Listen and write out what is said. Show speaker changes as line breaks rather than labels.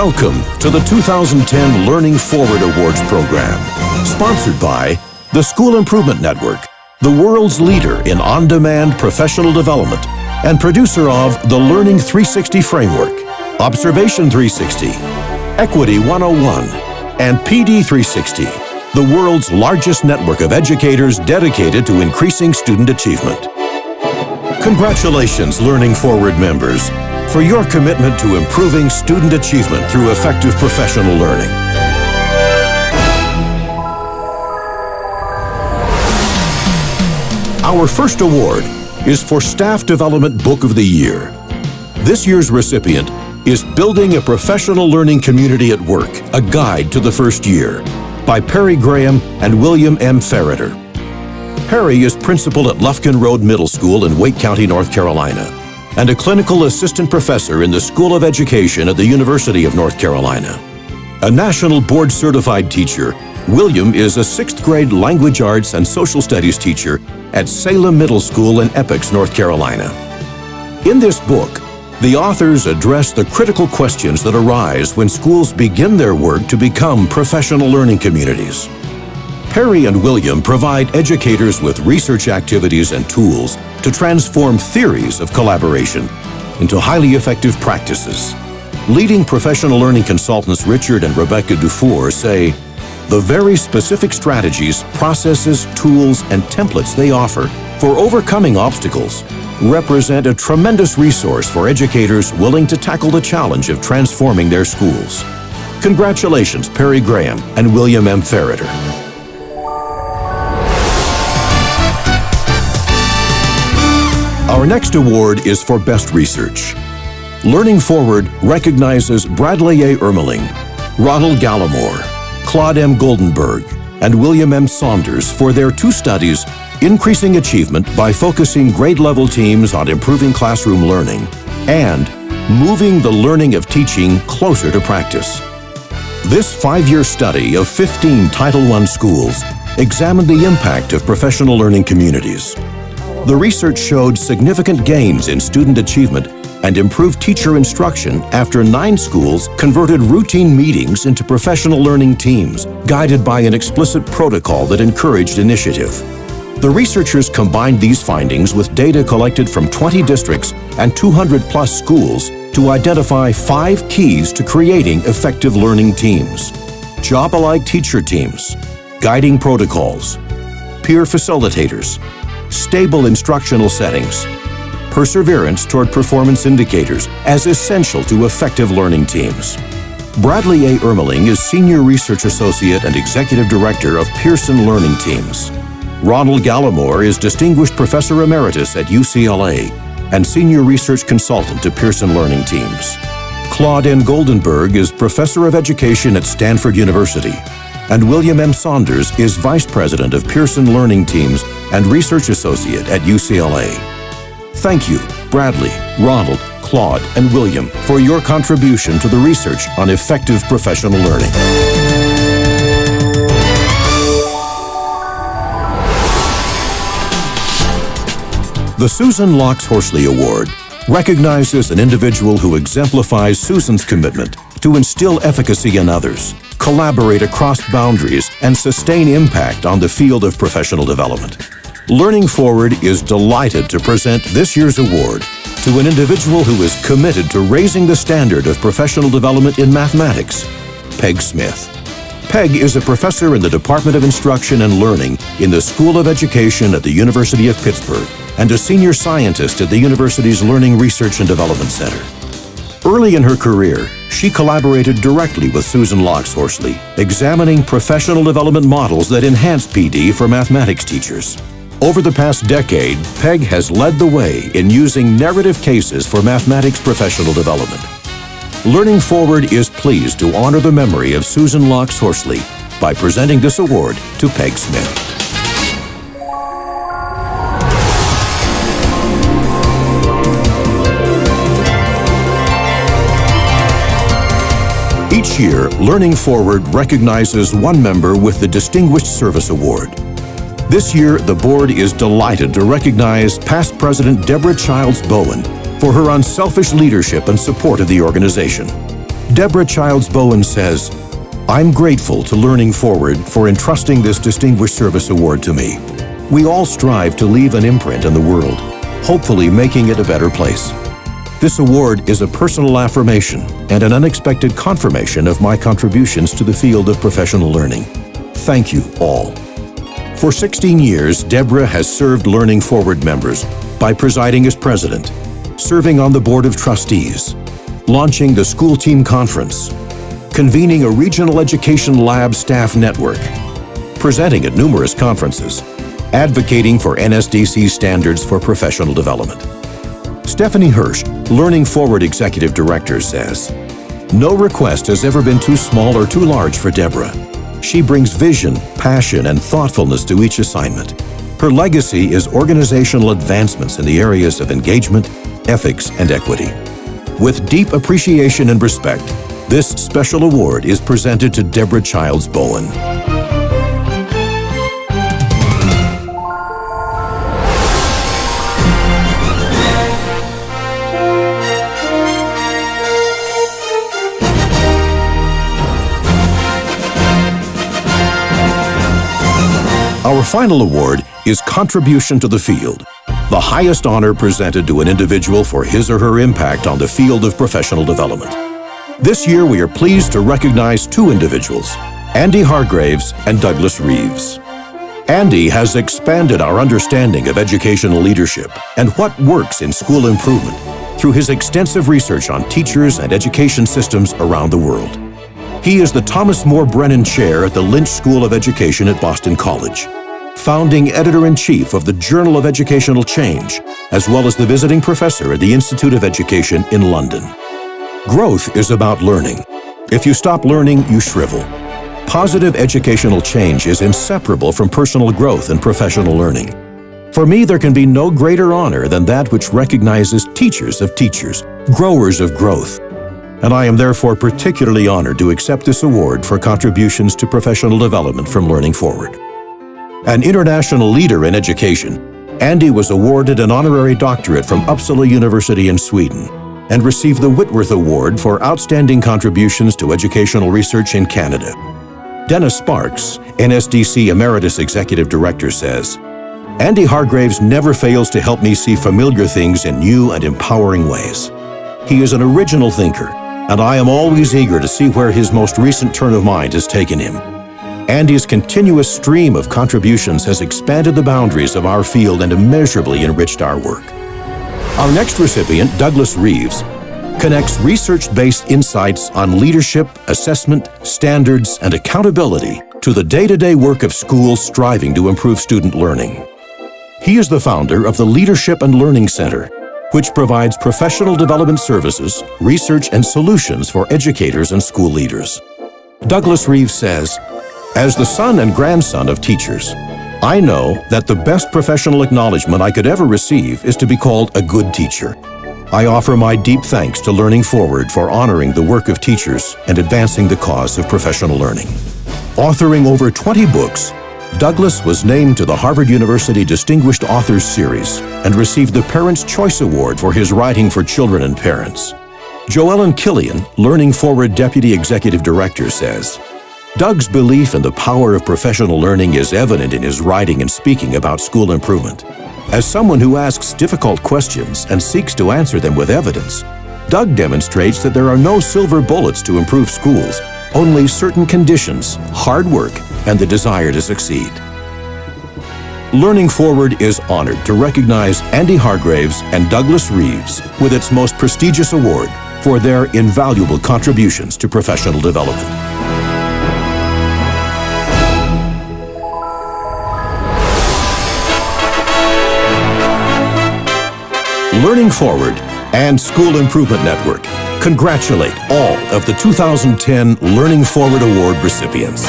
Welcome to the 2010 Learning Forward Awards program, sponsored by the School Improvement Network, the world's leader in on-demand professional development, and producer of the Learning 360 Framework, Observation 360, Equity 101, and PD 360, the world's largest network of educators dedicated to increasing student achievement. Congratulations, Learning Forward members, for your commitment to improving student achievement through effective professional learning. Our first award is for Staff Development Book of the Year. This year's recipient is Building a Professional Learning Community at Work, A Guide to the First Year, by Perry Graham and William M. Ferreter. Perry is principal at Lufkin Road Middle School in Wake County, North Carolina, and a clinical assistant professor in the School of Education at the University of North Carolina. A national board-certified teacher, William is a 6th grade language arts and social studies teacher at Salem Middle School in Epix, North Carolina. In this book, the authors address the critical questions that arise when schools begin their work to become professional learning communities. Perry and William provide educators with research activities and tools to transform theories of collaboration into highly effective practices. Leading professional learning consultants Richard and Rebecca Dufour say, the very specific strategies, processes, tools, and templates they offer for overcoming obstacles represent a tremendous resource for educators willing to tackle the challenge of transforming their schools. Congratulations, Perry Graham and William M. Ferreter. Our next award is for Best Research. Learning Forward recognizes Bradley A. Ermeling, Ronald Gallimore, Claude M. Goldenberg, and William M. Saunders for their 2 studies, Increasing Achievement by Focusing Grade-Level Teams on Improving Classroom Learning, and Moving the Learning of Teaching Closer to Practice. This 5-year study of 15 Title I schools examined the impact of professional learning communities. The research showed significant gains in student achievement and improved teacher instruction after 9 schools converted routine meetings into professional learning teams, guided by an explicit protocol that encouraged initiative. The researchers combined these findings with data collected from 20 districts and 200+ schools to identify 5 keys to creating effective learning teams: job-alike teacher teams, guiding protocols, peer facilitators, stable instructional settings, perseverance toward performance indicators as essential to effective learning teams. Bradley A. Ermeling is Senior Research Associate and Executive Director of Pearson Learning Teams. Ronald Gallimore is Distinguished Professor Emeritus at UCLA and Senior Research Consultant to Pearson Learning Teams. Claude N. Goldenberg is Professor of Education at Stanford University, and William M. Saunders is Vice President of Pearson Learning Teams and Research Associate at UCLA. Thank you, Bradley, Ronald, Claude, and William, for your contribution to the research on effective professional learning. The Susan Loucks-Horsley Award recognizes an individual who exemplifies Susan's commitment to instill efficacy in others, collaborate across boundaries, and sustain impact on the field of professional development. Learning Forward is delighted to present this year's award to an individual who is committed to raising the standard of professional development in mathematics, Peg Smith. Peg is a professor in the Department of Instruction and Learning in the School of Education at the University of Pittsburgh and a senior scientist at the university's Learning Research and Development Center. Early in her career, she collaborated directly with Susan Loucks-Horsley, examining professional development models that enhance PD for mathematics teachers. Over the past decade, Peg has led the way in using narrative cases for mathematics professional development. Learning Forward is pleased to honor the memory of Susan Loucks-Horsley by presenting this award to Peg Smith. Each year, Learning Forward recognizes one member with the Distinguished Service Award. This year, the board is delighted to recognize past President Deborah Childs-Bowen for her unselfish leadership and support of the organization. Deborah Childs-Bowen says, "I'm grateful to Learning Forward for entrusting this Distinguished Service Award to me. We all strive to leave an imprint in the world, hopefully making it a better place. This award is a personal affirmation and an unexpected confirmation of my contributions to the field of professional learning. Thank you all." For 16 years, Deborah has served Learning Forward members by presiding as president, serving on the board of trustees, launching the school team conference, convening a regional education lab staff network, presenting at numerous conferences, advocating for NSDC standards for professional development. Stephanie Hirsch, Learning Forward Executive Director, says, "No request has ever been too small or too large for Deborah. She brings vision, passion, and thoughtfulness to each assignment. Her legacy is organizational advancements in the areas of engagement, ethics, and equity." With deep appreciation and respect, this special award is presented to Deborah Childs-Bowen. Our final award is Contribution to the Field, the highest honor presented to an individual for his or her impact on the field of professional development. This year, we are pleased to recognize two individuals, Andy Hargreaves and Douglas Reeves. Andy has expanded our understanding of educational leadership and what works in school improvement through his extensive research on teachers and education systems around the world. He is the Thomas Moore Brennan Chair at the Lynch School of Education at Boston College, founding editor-in-chief of the Journal of Educational Change, as well as the visiting professor at the Institute of Education in London. Growth is about learning. If you stop learning, you shrivel. Positive educational change is inseparable from personal growth and professional learning. For me, there can be no greater honor than that which recognizes teachers of teachers, growers of growth. And I am therefore particularly honored to accept this award for contributions to professional development from Learning Forward. An international leader in education, Andy was awarded an honorary doctorate from Uppsala University in Sweden and received the Whitworth Award for outstanding contributions to educational research in Canada. Dennis Sparks, NSDC Emeritus Executive Director, says, "Andy Hargreaves never fails to help me see familiar things in new and empowering ways. He is an original thinker, and I am always eager to see where his most recent turn of mind has taken him. Andy's continuous stream of contributions has expanded the boundaries of our field and immeasurably enriched our work." Our next recipient, Douglas Reeves, connects research-based insights on leadership, assessment, standards, and accountability to the day-to-day work of schools striving to improve student learning. He is the founder of the Leadership and Learning Center, which provides professional development services, research, and solutions for educators and school leaders. Douglas Reeves says, "As the son and grandson of teachers, I know that the best professional acknowledgement I could ever receive is to be called a good teacher. I offer my deep thanks to Learning Forward for honoring the work of teachers and advancing the cause of professional learning." Authoring over 20 books, Douglas was named to the Harvard University Distinguished Authors Series and received the Parents' Choice Award for his writing for children and parents. Joellen Killian, Learning Forward Deputy Executive Director, says, "Doug's belief in the power of professional learning is evident in his writing and speaking about school improvement. As someone who asks difficult questions and seeks to answer them with evidence, Doug demonstrates that there are no silver bullets to improve schools, only certain conditions, hard work, and the desire to succeed." Learning Forward is honored to recognize Andy Hargreaves and Douglas Reeves with its most prestigious award for their invaluable contributions to professional development. Learning Forward and School Improvement Network congratulate all of the 2010 Learning Forward Award recipients.